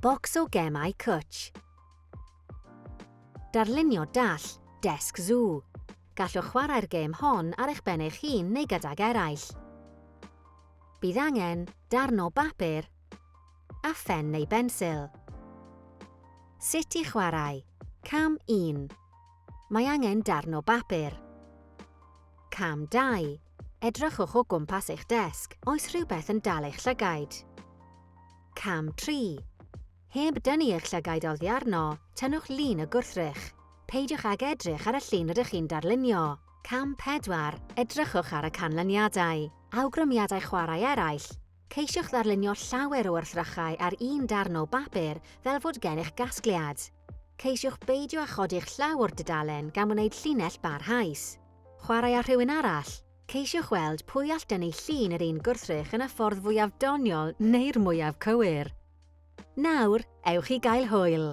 Bocs o gemau Cwtsh. Darlunio Dall, Desg. Gallwch chwarae'r gêm hon ar eich ben eich hun neu gydag eraill. Bydd angen darn o bapur a phen neu bensil. Sut i chwarae? Cam 1. Mae angen darn o bapur. Cam 2. Edrychwch o gwmpas eich desg, oes rhywbeth yn dal eich llygaid. Cam 3. Heb dynnu eich llygaid oddi arno, tynnwch lun y gwrthrych. Peidiwch ag edrych ar y llun ydych chi'n darlunio. Cam 4. Edrychwch ar y canlyniadau. Awgrymiadau chwarae eraill. Ceisiwch ddarlunio llawer o wrthrychau ar un darn o bapur fel fod gennych gasgliad. Ceisiwch beidio â chodi'ch llaw o'r dudalen gan wneud llinell barhaus. Chwarae â rhywun arall. Ceisiwch weld pwy all dynnu llun yr un gwrthrych yn y ffordd fwyaf doniol neu'r mwyaf cywir. Nawr, ewch i gael hwyl!